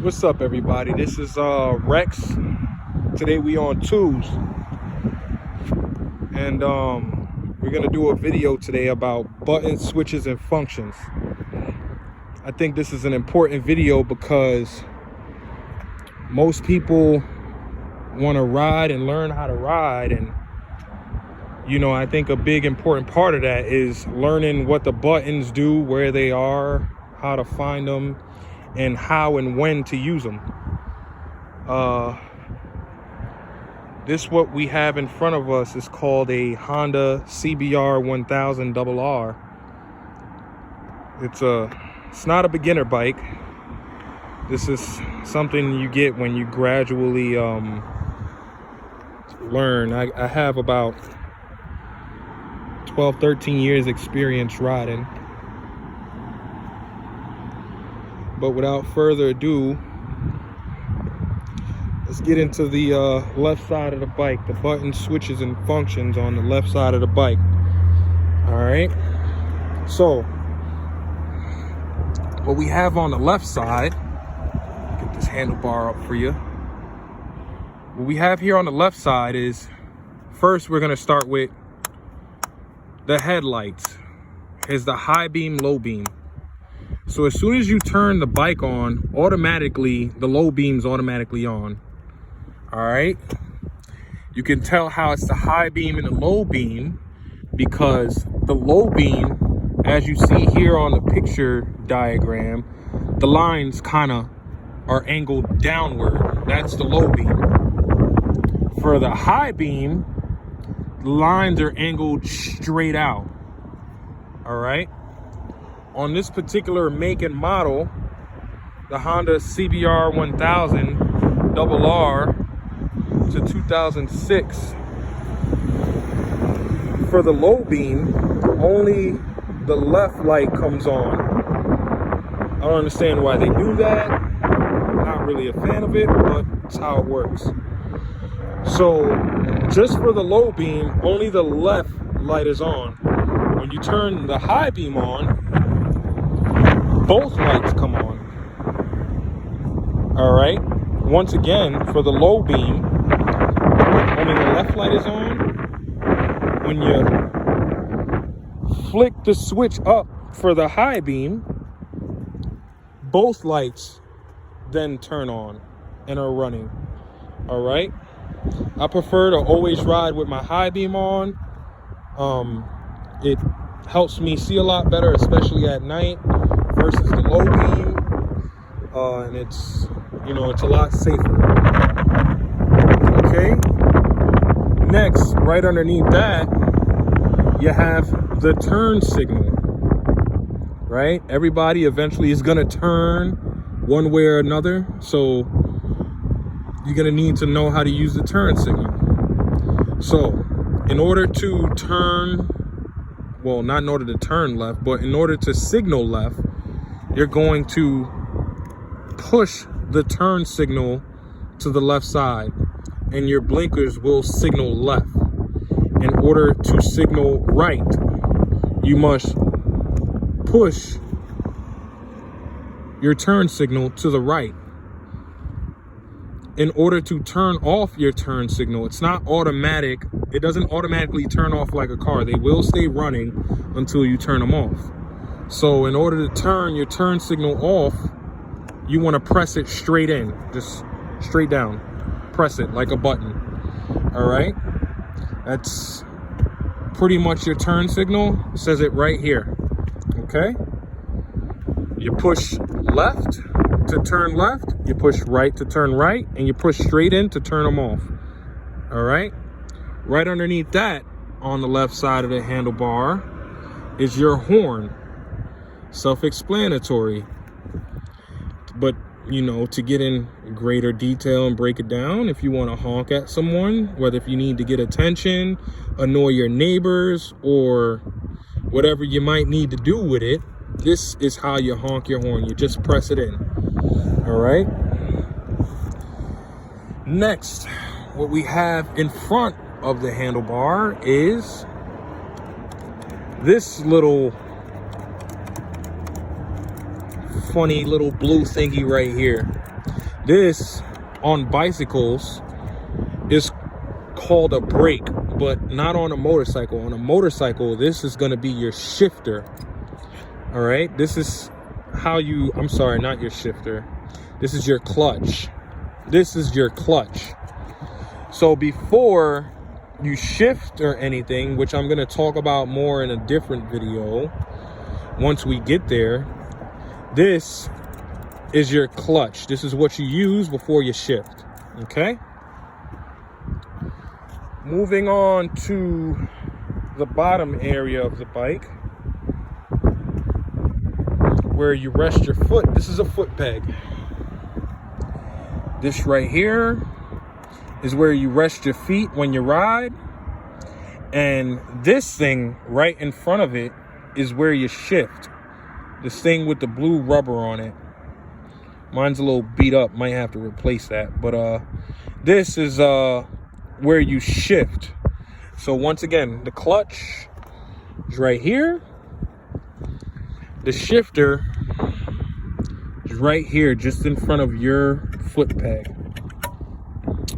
What's up, everybody? This is Rex. Today we on twos, and we're gonna do a video today about button switches and functions. I think this is an important video because most people want to ride and learn how to ride, and I think a big important part of that is learning what the buttons do, where they are, how to find them, and how and when to use them. This what we have in front of us is called a Honda CBR 1000 RR. It's not a beginner bike. This is something you get when you gradually learn. I have about 12-13 years experience riding. But without further ado, let's get into the left side of the bike, the button switches and functions on the left side of the bike. All right, so what we have on the left side, get this handlebar up for you. What we have here on the left side is, first we're gonna start with the headlights. Here's the high beam, low beam. So as soon as you turn the bike on, automatically the low beam's automatically on. All right, you can tell how it's the high beam and the low beam because the low beam, as you see here on the picture diagram, the lines kind of are angled downward. That's the low beam. For the high beam, the lines are angled straight out. All right. On this particular make and model, the Honda CBR 1000 RR to 2006, for the low beam, only the left light comes on. I don't understand why they do that. Not really a fan of it, but it's how it works. So just for the low beam, only the left light is on. When you turn the high beam on, both lights come on. All right, once again, for the low beam, only the left light is on. When you flick the switch up for the high beam, both lights then turn on and are running. All right, I prefer to always ride with my high beam on. It helps me see a lot better, especially at night, versus the low beam, and it's a lot safer. Okay, next, right underneath that, you have the turn signal. Right, everybody eventually is gonna turn one way or another, so you're gonna need to know how to use the turn signal. So in order to turn, well, not in order to turn left, but in order to signal left, you're going to push the turn signal to the left side, and your blinkers will signal left. In order to signal right, you must push your turn signal to the right. In order to turn off your turn signal, it's not automatic. It doesn't automatically turn off like a car. They will stay running until you turn them off. So in order to turn your turn signal off, you want to press it straight in, just straight down. Press it like a button. All right, that's pretty much your turn signal. It says it right here. Okay, you push left to turn left, you push right to turn right, and you push straight in to turn them off. All right, right underneath that on the left side of the handlebar is your horn. Self-explanatory, but to get in greater detail and break it down, if you want to honk at someone, whether if you need to get attention, annoy your neighbors, or whatever you might need to do with it, this is how you honk your horn. You just press it in. All right, next, what we have in front of the handlebar is this little funny little blue thingy right here. This on bicycles is called a brake, but not on a motorcycle. On a motorcycle, this is going to be your shifter. All right, this is how you, I'm sorry, not your shifter. This is your clutch. This is your clutch. So before you shift or anything, which I'm going to talk about more in a different video once we get there, this is your clutch. This is what you use before you shift. Okay, moving on to the bottom area of the bike where you rest your foot. This is a foot peg. This right here is where you rest your feet when you ride, and this thing right in front of it is where you shift. This thing with the blue rubber on it. Mine's a little beat up, might have to replace that. But this is where you shift. So once again, the clutch is right here. The shifter is right here, just in front of your foot peg.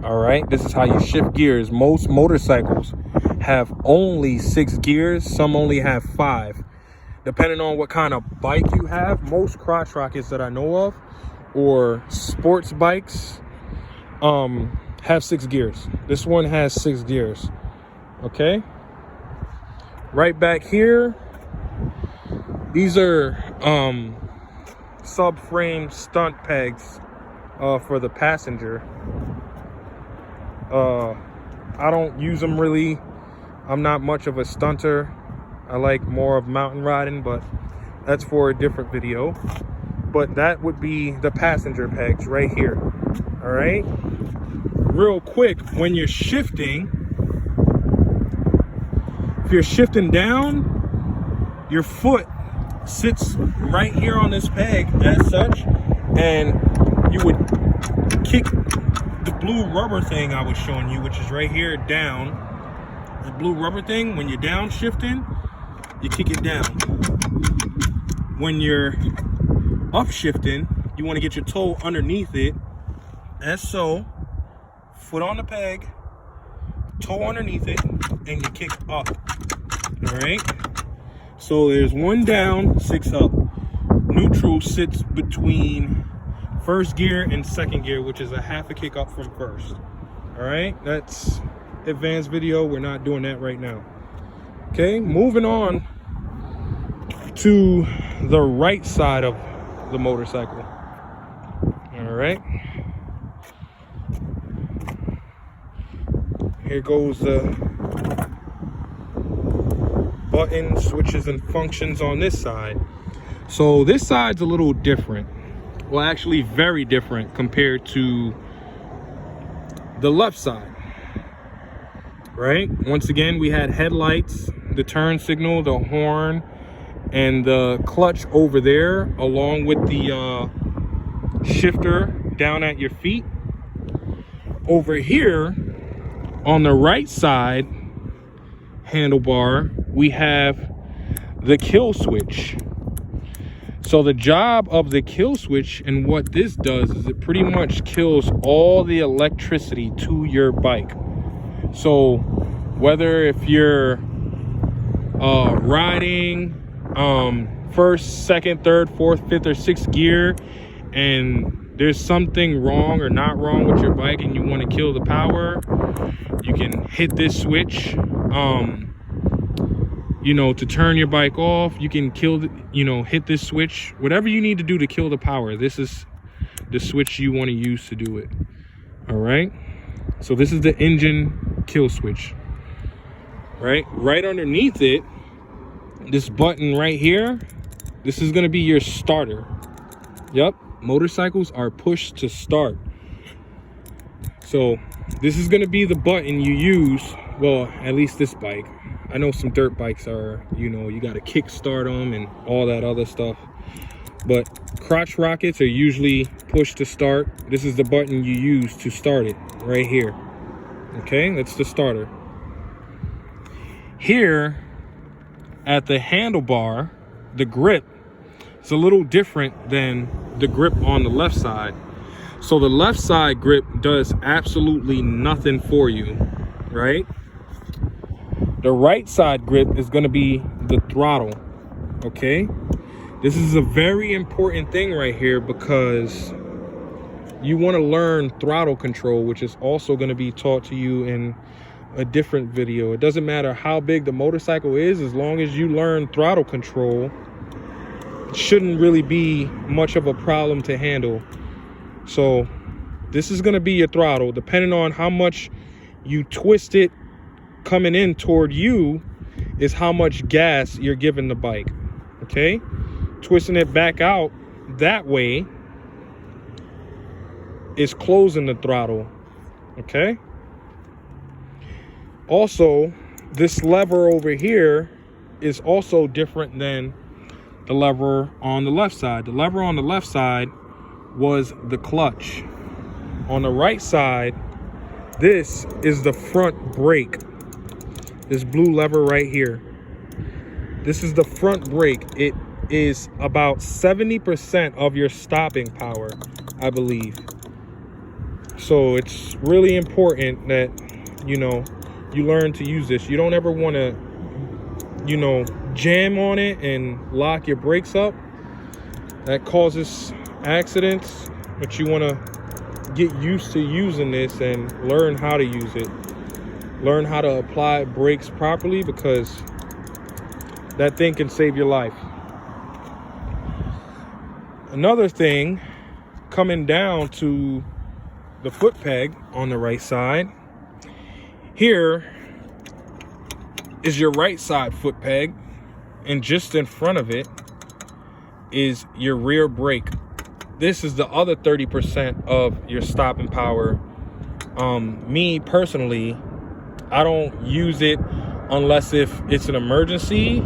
All right, this is how you shift gears. Most motorcycles have only 6 gears. Some only have 5. Depending on what kind of bike you have, most crotch rockets that I know of, or sports bikes, have 6 gears. This one has 6 gears. Okay, right back here, these are subframe stunt pegs for the passenger. I don't use them really. I'm not much of a stunter. I like more of mountain riding, but that's for a different video. But that would be the passenger pegs right here. All right, real quick, when you're shifting, if you're shifting down, your foot sits right here on this peg as such, and you would kick the blue rubber thing I was showing you, which is right here down. The blue rubber thing, when you're down shifting, you kick it down. When you're up shifting, you want to get your toe underneath it, as so. Foot on the peg, toe underneath it, and you kick up. All right, so there's 1 down, 6 up. Neutral sits between first gear and second gear, which is a half a kick up from first. All right, that's advanced video. We're not doing that right now. Okay, moving on to the right side of the motorcycle. All right, here goes the buttons, switches, and functions on this side. So this side's a little different. Well, actually very different compared to the left side. Right, once again, we had headlights, the turn signal, the horn, and the clutch over there, along with the shifter down at your feet. Over here on the right side handlebar, we have the kill switch. So the job of the kill switch, and what this does, is it pretty much kills all the electricity to your bike. So whether if you're riding first, second, third, fourth, fifth, or sixth gear, and there's something wrong or not wrong with your bike and you want to kill the power, you can hit this switch. You know, to turn your bike off, you can kill the, hit this switch. Whatever you need to do to kill the power, this is the switch you want to use to do it. All right, so this is the engine kill switch. Right underneath it, this button right here, this is going to be your starter. Yep, motorcycles are push to start. So this is going to be the button you use. Well, at least this bike. I know some dirt bikes are, you got to kick start them and all that other stuff. But crotch rockets are usually push to start. This is the button you use to start it right here. Okay, that's the starter. Here at the handlebar, the grip is a little different than the grip on the left side. So the left side grip does absolutely nothing for you, right? The right side grip is going to be the throttle, okay? This is a very important thing right here because you want to learn throttle control, which is also going to be taught to you in a different video. It doesn't matter how big the motorcycle is, as long as you learn throttle control, it shouldn't really be much of a problem to handle. So this is going to be your throttle. Depending on how much you twist it coming in toward you is how much gas you're giving the bike, okay? Twisting it back out that way is closing the throttle, okay? Also, this lever over here is also different than the lever on the left side. The lever on the left side was the clutch. On the right side, this is the front brake. This blue lever right here. This is the front brake. It is about 70% of your stopping power, I believe. So it's really important that, you know, you learn to use this. You don't ever want to, you know, jam on it and lock your brakes up. That causes accidents. But you want to get used to using this and learn how to use it. Learn how to apply brakes properly, because that thing can save your life. Another thing, coming down to the foot peg on the right side, here is your right side foot peg, and just in front of it is your rear brake. This is the other 30% of your stopping power. Me personally, I don't use it unless if it's an emergency,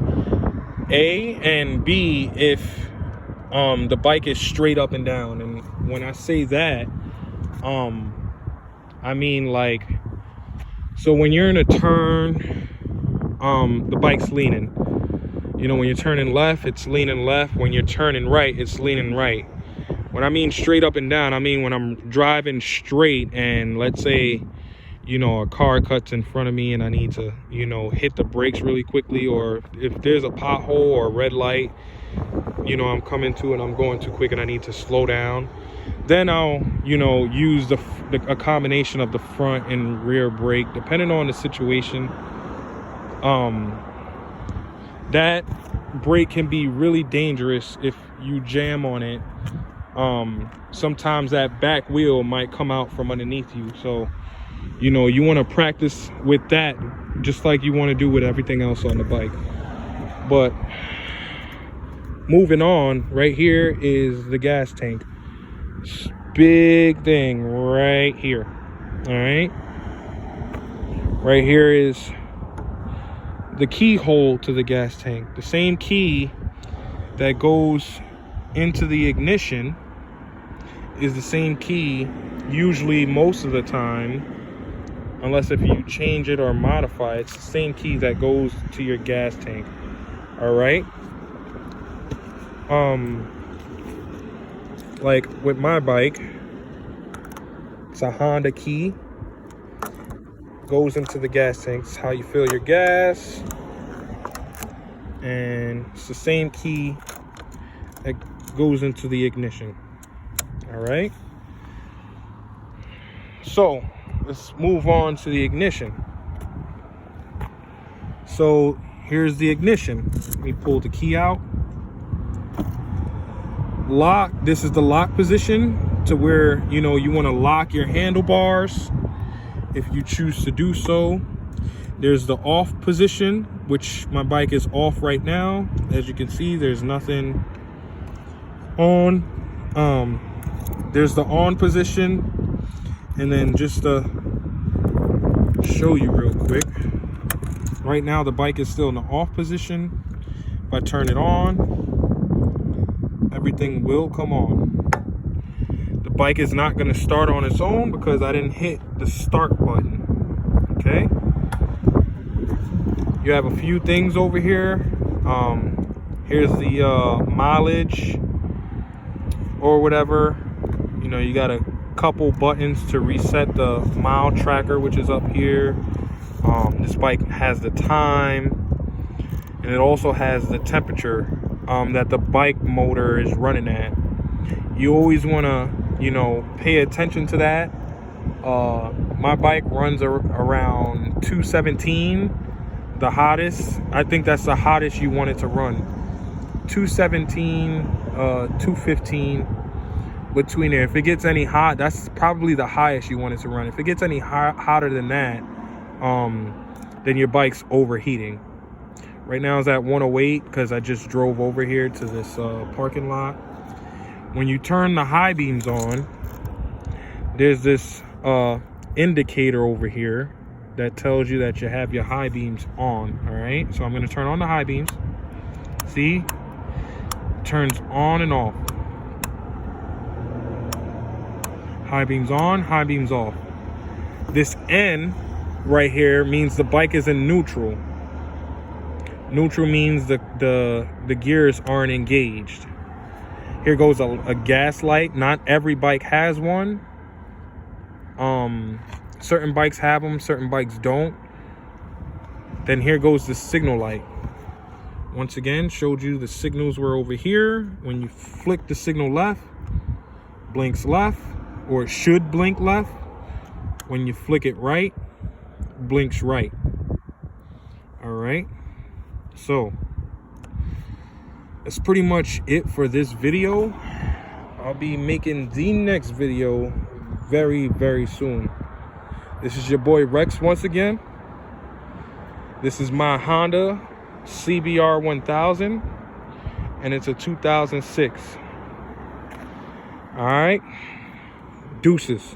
A, and B, if the bike is straight up and down. And when I say that, I mean, like, so when you're in a turn, the bike's leaning. You know, when you're turning left, it's leaning left. When you're turning right, it's leaning right. When I mean straight up and down, I mean when I'm driving straight and let's say, you know, a car cuts in front of me and I need to, you know, hit the brakes really quickly, or if there's a pothole or a red light, you know, I'm coming to and I'm going too quick and I need to slow down, then I'll, you know, use a combination of the front and rear brake, depending on the situation. That brake can be really dangerous if you jam on it. Sometimes that back wheel might come out from underneath you. So, you know, you want to practice with that just like you want to do with everything else on the bike. But moving on, right here is the gas tank. Big thing right here. All right. Right here is the keyhole to the gas tank. The same key that goes into the ignition is the same key, usually most of the time, unless if you change it or modify it, it's the same key that goes to your gas tank. All right. Like with my bike, it's a Honda key, goes into the gas tank. It's how you fill your gas, and it's the same key that goes into the ignition. All right, so let's move on to the ignition. So here's the ignition. Let me pull the key out. Lock, this is the lock position, to where, you know, you want to lock your handlebars if you choose to do so. There's the off position, which my bike is off right now. As you can see, there's nothing on. There's the on position, and then just to show you real quick, right now the bike is still in the off position. If I turn it on, everything will come on. The bike is not going to start on its own because I didn't hit the start button. Okay, you have a few things over here. Here's the mileage or whatever. You know, you gotta couple buttons to reset the mile tracker, which is up here. This bike has the time, and it also has the temperature that the bike motor is running at. You always want to, you know, pay attention to that. My bike runs around 217, the hottest. I think that's the hottest you want it to run. 217, 215, between there. If it gets any hot, that's probably the highest you want it to run. If it gets any hotter than that, then your bike's overheating. Right now it's at 108 because I just drove over here to this parking lot. When you turn the high beams on, there's this indicator over here that tells you that you have your high beams on. All right, so I'm going to turn on the high beams. See, it turns on and off. High beams on, high beams off. This N right here means the bike is in neutral. Neutral means the gears aren't engaged. Here goes a gas light. Not every bike has one. Certain bikes have them, certain bikes don't. Then here goes the signal light. Once again, showed you the signals were over here. When you flick the signal left, blinks left, or it should blink left. When you flick it right, blinks right. All right, so that's pretty much it for this video. I'll be making the next video very, very soon. This is your boy Rex once again. This is my Honda CBR 1000, and it's a 2006. All right, deuces.